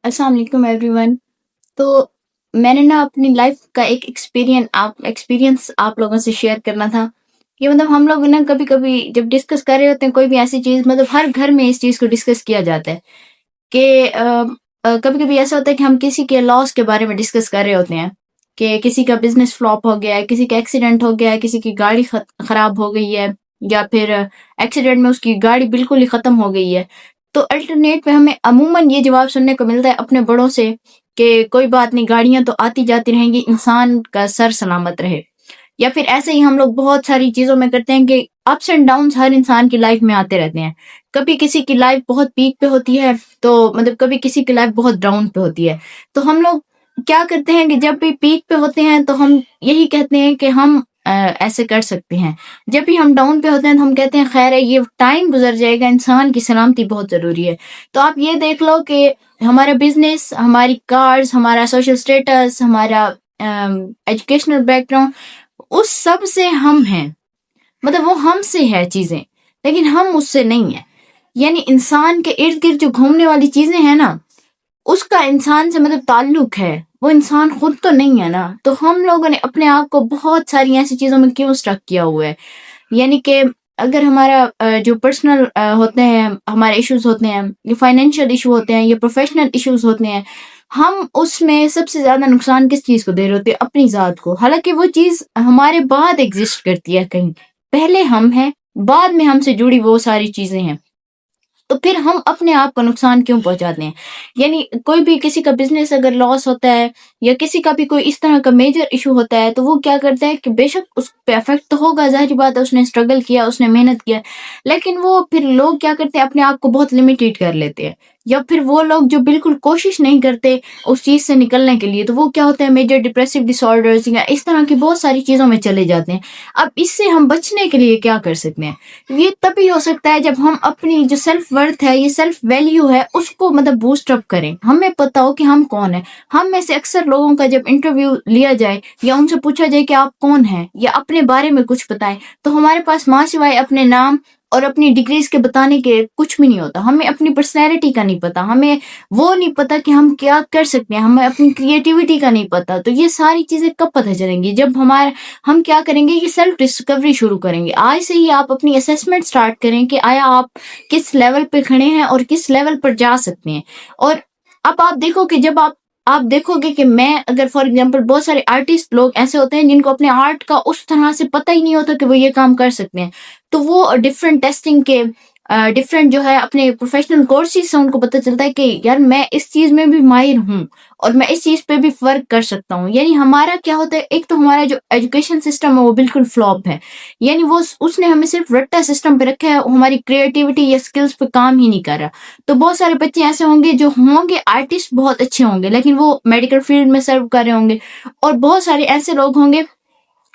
السلام علیکم every one. تو میں نے نا اپنی لائف کا ایک ایکسپیرینس آپ لوگوں سے شیئر کرنا تھا کہ مطلب ہم لوگ نا کبھی کبھی جب ڈسکس کر رہے ہوتے ہیں کوئی بھی ایسی چیز، مطلب ہر گھر میں اس چیز کو ڈسکس کیا جاتا ہے کہ کبھی کبھی ایسا ہوتا ہے کہ ہم کسی کے لاس کے بارے میں ڈسکس کر رہے ہوتے ہیں کہ کسی کا بزنس فلاپ ہو گیا ہے، کسی کا ایکسیڈنٹ ہو گیا ہے، کسی کی گاڑی خراب ہو گئی ہے، یا پھر ایکسیڈنٹ میں اس کی گاڑی بالکل ہی ختم ہو گئی ہے. تو الٹرنیٹ پہ ہمیں عموماً یہ جواب سننے کو ملتا ہے اپنے بڑوں سے کہ کوئی بات نہیں، گاڑیاں تو آتی جاتی رہیں گی، انسان کا سر سلامت رہے. یا پھر ایسے ہی ہم لوگ بہت ساری چیزوں میں کرتے ہیں کہ اپس اینڈ ڈاؤنس ہر انسان کی لائف میں آتے رہتے ہیں. کبھی کسی کی لائف بہت پیک پہ ہوتی ہے، تو مطلب کبھی کسی کی لائف بہت ڈاؤن پہ ہوتی ہے. تو ہم لوگ کیا کرتے ہیں کہ جب بھی پیک پہ ہوتے ہیں تو ہم یہی کہتے ہیں کہ ہم ایسے کر سکتے ہیں. جب بھی ہم ڈاؤن پہ ہوتے ہیں تو ہم کہتے ہیں خیر ہے، یہ ٹائم گزر جائے گا، انسان کی سلامتی بہت ضروری ہے. تو آپ یہ دیکھ لو کہ ہمارا بزنس، ہماری کارز، ہمارا سوشل سٹیٹس، ہمارا ایجوکیشنل بیک گراؤنڈ، اس سب سے ہم ہیں. مطلب وہ ہم سے ہے چیزیں، لیکن ہم اس سے نہیں ہیں. یعنی انسان کے ارد گرد جو گھومنے والی چیزیں ہیں نا، اس کا انسان سے مطلب تعلق ہے، وہ انسان خود تو نہیں ہے نا. تو ہم لوگوں نے اپنے آپ کو بہت ساری ایسی چیزوں میں کیوں اسٹک کیا ہوا ہے. یعنی کہ اگر ہمارا جو پرسنل ہوتے ہیں، ہمارے ایشوز ہوتے ہیں، یہ فائنینشیل ایشو ہوتے ہیں، یہ پروفیشنل ایشوز ہوتے ہیں، ہم اس میں سب سے زیادہ نقصان کس چیز کو دے رہے ہوتے ہیں؟ اپنی ذات کو. حالانکہ وہ چیز ہمارے بعد ایگزسٹ کرتی ہے کہیں، پہلے ہم ہیں، بعد میں ہم سے جڑی وہ ساری چیزیں ہیں. تو پھر ہم اپنے آپ کو نقصان کیوں پہنچاتے ہیں؟ یعنی کوئی بھی کسی کا بزنس اگر لاس ہوتا ہے، یا کسی کا بھی کوئی اس طرح کا میجر ایشو ہوتا ہے، تو وہ کیا کرتا ہے کہ بے شک اس پہ افیکٹ تو ہوگا، ظاہری بات ہے، اس نے اسٹرگل کیا، اس نے محنت کیا، لیکن وہ پھر لوگ کیا کرتے ہیں، اپنے آپ کو بہت لمیٹیڈ کر لیتے ہیں. یا پھر وہ لوگ جو بالکل کوشش نہیں کرتے اس چیز سے نکلنے کے لیے، تو وہ کیا ہوتا ہے، میجر ڈپریسو ڈس آرڈرز یا اس طرح کی بہت ساری چیزوں میں چلے جاتے ہیں. اب اس سے ہم بچنے کے لیے کیا کر سکتے ہیں؟ یہ تبھی ہو سکتا ہے جب ہم اپنی جو سیلف ورتھ ہے، یہ سیلف ویلیو ہے، اس کو مطلب بوسٹ اپ کریں. ہمیں پتا ہو کہ ہم کون ہیں. ہم میں سے اکثر لوگوں کا جب انٹرویو لیا جائے یا ان سے پوچھا جائے کہ آپ کون ہیں یا اپنے بارے میں کچھ بتائیں، تو ہمارے پاس ماں سوائے اپنے نام اور اپنی ڈگریز کے بتانے کے کچھ بھی نہیں ہوتا. ہمیں اپنی پرسنالٹی کا نہیں پتا، ہمیں وہ نہیں پتا کہ ہم کیا کر سکتے ہیں، ہمیں اپنی کریٹیوٹی کا نہیں پتا. تو یہ ساری چیزیں کب پتہ چلیں گی؟ جب ہم کیا کریں گے، یہ سیلف ڈسکوری شروع کریں گے. آج سے ہی آپ اپنی اسیسمنٹ سٹارٹ کریں کہ آیا آپ کس لیول پہ کھڑے ہیں اور کس لیول پر جا سکتے ہیں. اور اب آپ دیکھو کہ جب آپ دیکھو گے کہ میں اگر فار ایگزامپل، بہت سارے آرٹسٹ لوگ ایسے ہوتے ہیں جن کو اپنے آرٹ کا اس طرح سے پتہ ہی نہیں ہوتا کہ وہ یہ کام کر سکتے ہیں. تو وہ ڈفرینٹ ٹیسٹنگ کے ڈفرینٹ جو ہے اپنے پروفیشنل کورسز سے ان کو پتہ چلتا ہے کہ یار میں اس چیز میں بھی ماہر ہوں اور میں اس چیز پہ بھی فرق کر سکتا ہوں. یعنی ہمارا کیا ہوتا ہے، ایک تو ہمارا جو ایجوکیشن سسٹم ہے وہ بالکل فلاپ ہے. یعنی اس نے ہمیں صرف رٹا سسٹم پہ رکھا ہے، ہماری کریٹیوٹی یا اسکلز پہ کام ہی نہیں کر رہا. تو بہت سارے بچے ایسے ہوں گے جو ہوں گے آرٹسٹ، بہت اچھے ہوں گے، لیکن وہ میڈیکل فیلڈ میں سرو کر رہے ہوں گے. اور بہت سارے ایسے لوگ ہوں گے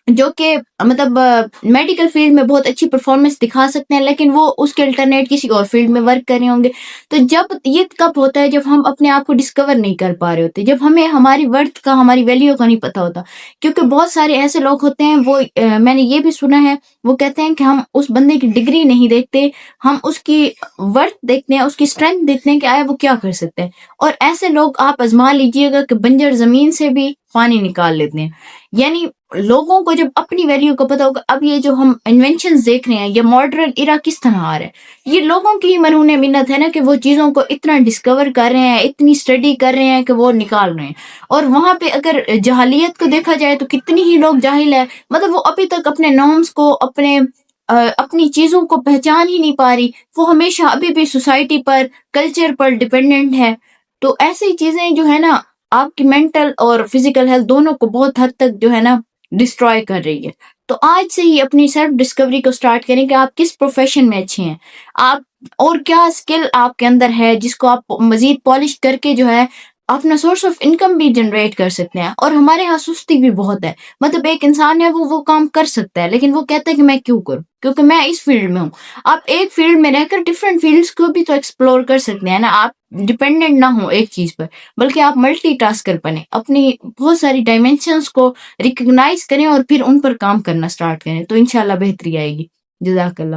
جو کہ مطلب میڈیکل فیلڈ میں بہت اچھی پرفارمنس دکھا سکتے ہیں، لیکن وہ اس کے الٹرنیٹ کسی اور فیلڈ میں ورک کر رہے ہوں گے. تو جب یہ کب ہوتا ہے، جب ہم اپنے آپ کو ڈسکور نہیں کر پا رہے ہوتے، جب ہمیں ہماری ورتھ کا، ہماری ویلیو کا نہیں پتا ہوتا. کیونکہ بہت سارے ایسے لوگ ہوتے ہیں، وہ میں نے یہ بھی سنا ہے، وہ کہتے ہیں کہ ہم اس بندے کی ڈگری نہیں دیکھتے، ہم اس کی ورتھ دیکھتے ہیں، اس کی اسٹرینتھ دیکھتے ہیں کہ آیا وہ کیا کر سکتے ہیں. اور ایسے لوگ آپ آزما لیجئے گا کہ بنجر زمین سے بھی پانی نکال لیتے ہیں. یعنی لوگوں کو جب اپنی ویلیو کا پتا ہوگا. اب یہ جو ہم انوینشنز دیکھ رہے ہیں، یہ ماڈرن ایرا کس طرح آ رہا ہے، یہ لوگوں کی ہی منون منت ہے نا کہ وہ چیزوں کو اتنا ڈسکور کر رہے ہیں، اتنی اسٹڈی کر رہے ہیں کہ وہ نکال رہے ہیں. اور وہاں پہ اگر جہالیت کو دیکھا جائے تو کتنی ہی لوگ جاہل ہے، مطلب وہ ابھی تک اپنے نارمز کو، اپنی چیزوں کو پہچان ہی نہیں پا رہی. وہ ہمیشہ ابھی بھی سوسائٹی پر، کلچر پر ڈپینڈنٹ ہے. تو ایسی چیزیں جو ہے نا، آپ کی مینٹل اور فزیکل ہیلتھ دونوں کو بہت حد تک جو ہے نا ڈسٹروائے کر رہی ہے. تو آج سے ہی اپنی سیلف ڈسکوری کو سٹارٹ کریں کہ آپ کس پروفیشن میں اچھے ہیں، آپ اور کیا اسکل آپ کے اندر ہے جس کو آپ مزید پالش کر کے جو ہے اپنا سورس آف انکم بھی جنریٹ کر سکتے ہیں. اور ہمارے یہاں سستی بھی بہت ہے. مطلب ایک انسان ہے، وہ کام کر سکتا ہے، لیکن وہ کہتا ہے کہ میں کیوں کروں، کیونکہ میں اس فیلڈ میں ہوں. آپ ایک فیلڈ میں رہ کر ڈفرینٹ فیلڈز کو بھی تو ایکسپلور کر سکتے ہیں نا. آپ ڈپینڈنٹ نہ ہوں ایک چیز پر، بلکہ آپ ملٹی ٹاسکر بنیں، اپنی بہت ساری ڈائمینشنز کو ریکگنائز کریں اور پھر ان پر کام کرنا سٹارٹ کریں. تو انشاءاللہ بہتری آئے گی. جزاک اللہ.